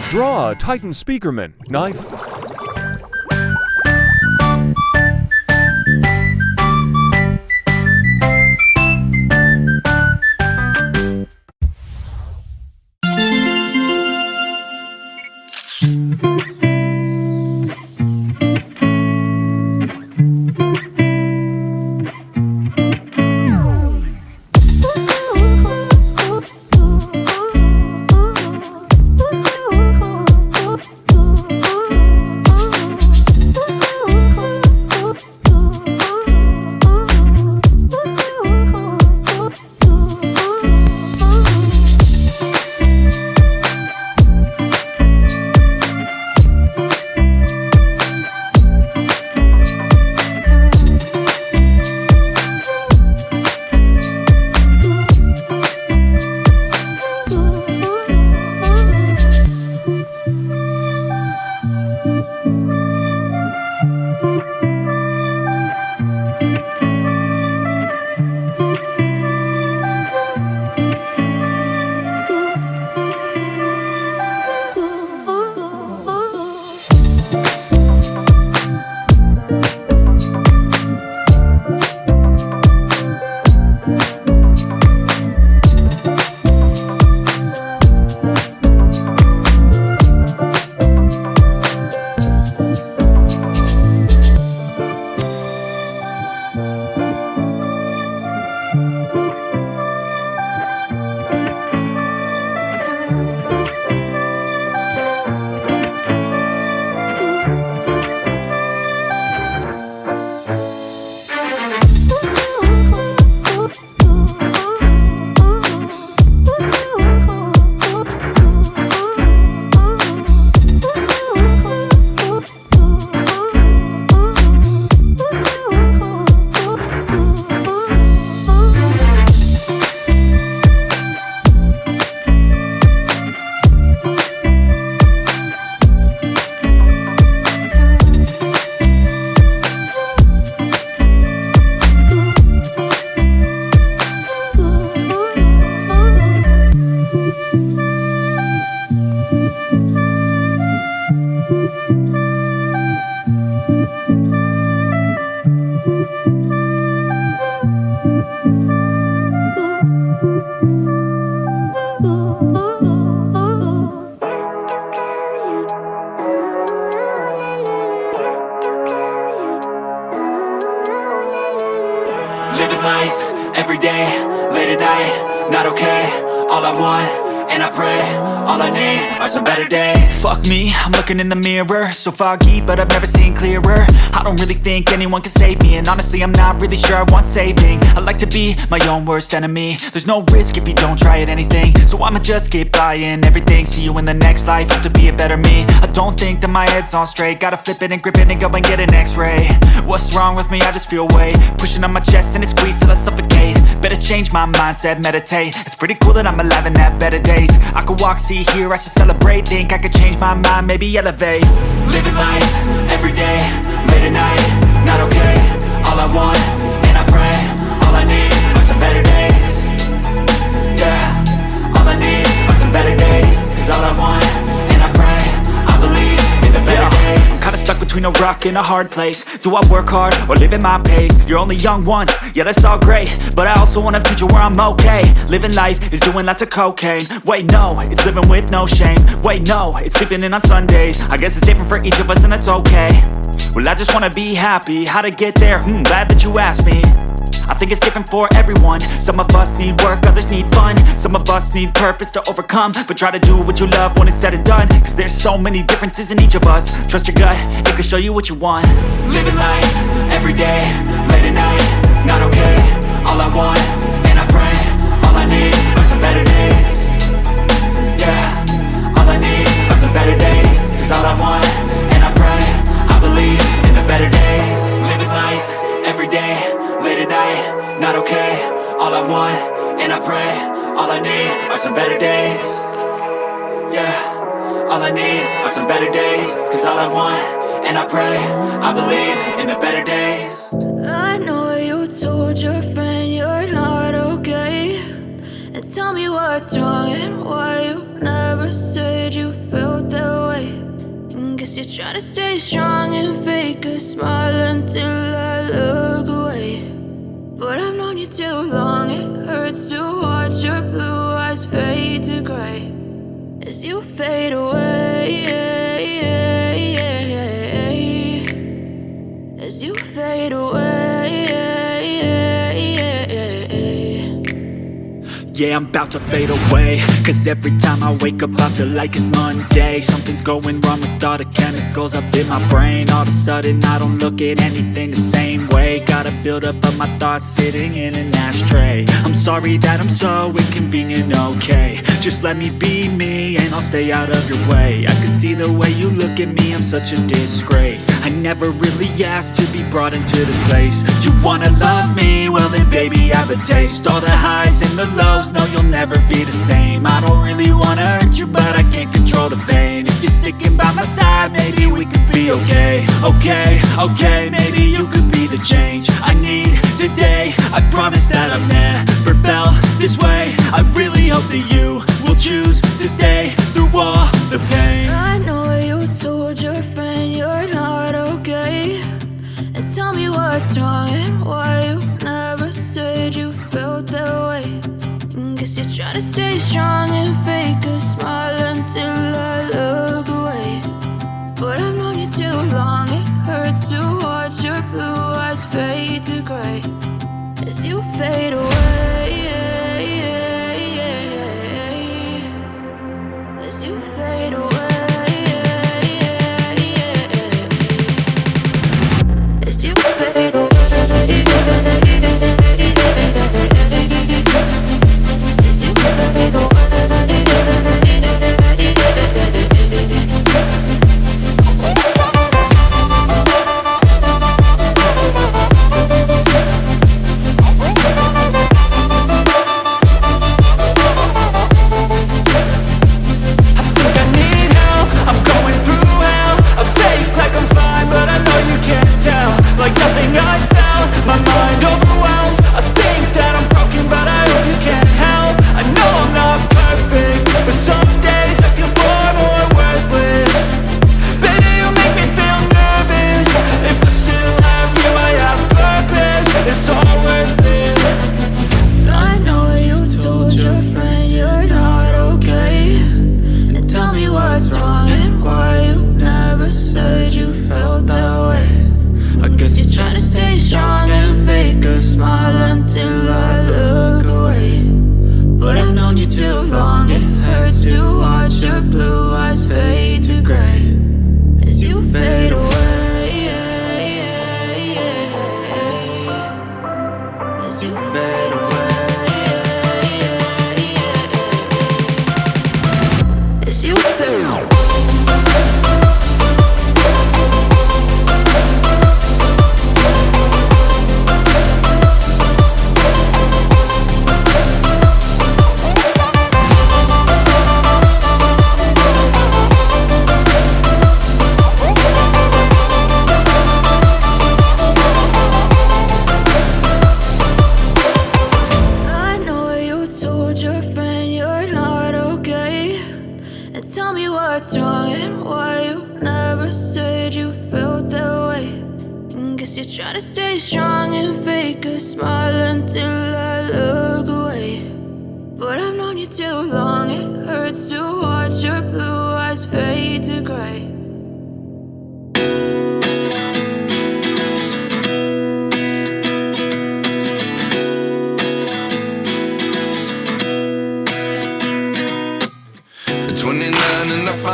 Draw a Titan Speakerman. Knife. Living life, everyday, late at night, not okay. All I want, and I pray, all I need are some better days. Fuck me, I'm looking in the mirror, so foggy, but I've never seen clearer. I don't really think anyone can save me, and honestly I'm not really sure I want saving. I like to be my own worst enemy. There's no risk if you don't try at anything, so I'ma just keep buying everything. See you in the next life, hope to be a better me. I don't think that my head's on straight, gotta flip it and grip it and go and get an x-ray. What's wrong with me? I just feel weight pushing on my chest and it squeezes till I suffocate. Better change my mindset, meditate. It's pretty cool that I'm alive and have better days. I could walk, see, hear, I should celebrate. Think I could change my mind, maybe elevate. Living life, everyday, late at night, not okay. All I want, and I pray, all I need are some better days. Yeah, all I need are some better days. Cause all I want, and I pray, I believe in the better days. I'm kinda stuck between a rock and a hard place. Do I work hard or live at my pace? You're only young once, yeah that's all great, but I also want a future where I'm okay. Living life is doing lots of cocaine. Wait no, it's living with no shame. Wait no, it's sleeping in on Sundays. I guess it's different for each of us and that's okay. Well I just wanna be happy, how to get there? Glad that you asked me. I think it's different for everyone. Some of us need work, others need fun. Some of us need purpose to overcome. But try to do what you love when it's said and done. Cause there's so many differences in each of us. Trust your gut, it can show you what you want. Living life, everyday, late at night, not okay. All I want, and I pray, all I need are some better days. Yeah, all I need are some better days. Cause all I want, and I pray, I believe in the better days. Living life, everyday, late at night, not okay. All I want, and I pray, all I need are some better days. Yeah, all I need are some better days. Cause all I want, and I pray, I believe in the better days. I know you told your friend you're not okay, and tell me what's wrong and why you never said you felt that you're trying to stay strong and fake a smile until I look away. But I've known you too long, it hurts to watch your blue eyes fade to gray as you fade away, as you fade away. Yeah, I'm about to fade away, cause every time I wake up I feel like it's Monday. Something's going wrong with all the chemicals up in my brain. All of a sudden I don't look at anything the same way. Got a buildup of my thoughts sitting in an ashtray. I'm sorry that I'm so inconvenient, okay. Just let me be me and I'll stay out of your way. I can see the way you look at me, I'm such a disgrace. I never really asked to be brought into this place. You wanna love me? Well then baby, have a taste. All the highs and the lows, no, you'll never be the same. I don't really wanna hurt you, but I can't control the pain. If you're sticking by my side, maybe we could be okay. Okay, maybe you could be the change I need today. I promise that I've never felt this way. I really hope that you will choose to stay through all the pain. I know you told your friend you're not okay, and tell me what's wrong and why you never said you felt that way. Guess you're trying to stay strong and fake a smile until I look away. But I've known you too long, it hurts to watch your blue eyes fade to gray as you fade away, as you fade away, as you fade away.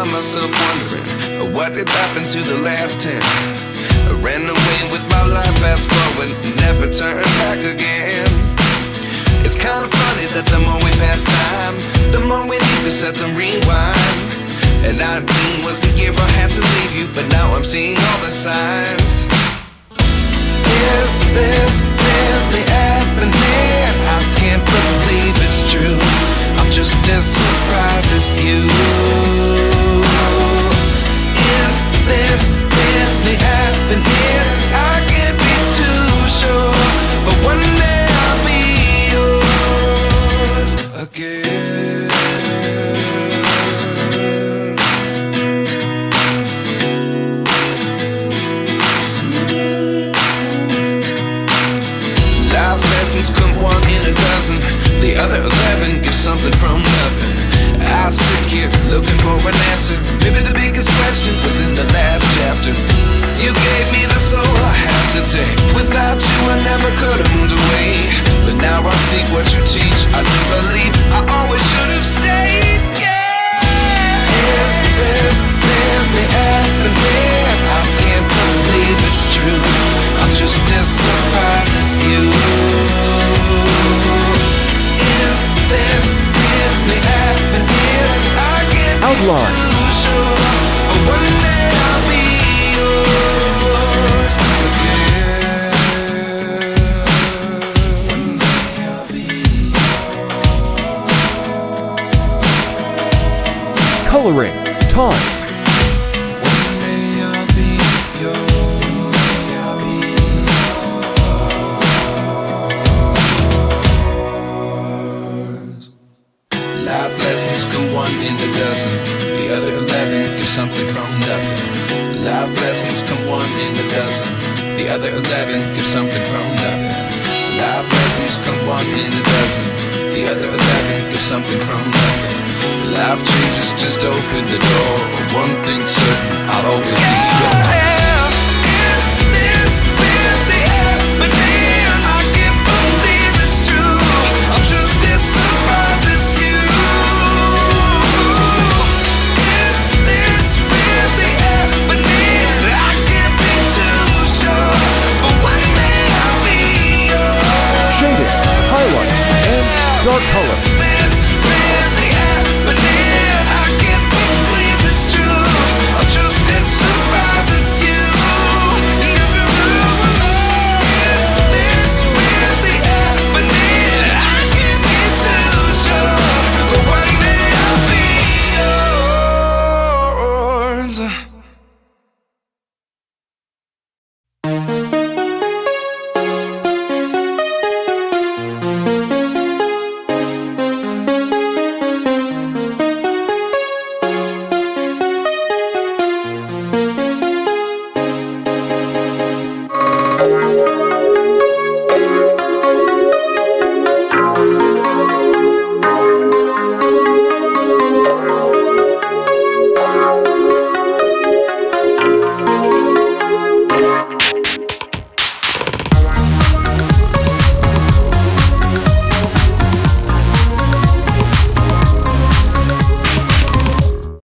Myself wondering what did happen to the last 10. I ran away with my life, fast forward, never turn back again. It's kind of funny that the more we pass time, the more we need to set the rewind. And 19 was the year I had to leave you, but now I'm seeing all the signs. Is this really happening? I can't believe it's true. I'm just as surprised as you. Is this really happening? I can't be too sure, but one day I'll be yours again. lessons come one in a dozen. The other 11 give something from nothing. I sit here looking for an answer. Maybe the biggest question was in the last chapter. You gave me the soul I have today. Without you I never could have moved away. But now I see what you teach. I do believe I always should have stayed. Is this really happening? I can't believe it's true. I'm just as surprised as you. Is this really happening? I get Outline. too sure, but one day I'll be yours again. One day I'll be yours. Coloring. Time. One day I'll be yours. One day I'll be yours. Life lessons come one in a dozen. The other 11 give something from nothing. Life lessons come one in a dozen. The other 11 give something from nothing. Life lessons come one in a dozen. The other 11 give something from nothing. Life changes, just open the door. One thing's certain, I'll always be yours. Is this really happening? I can't believe it's true. I'm just as surprised as you. Is this really happening? I can't be too sure, but one day I'll be yours. Shading. Highlight. And dark color.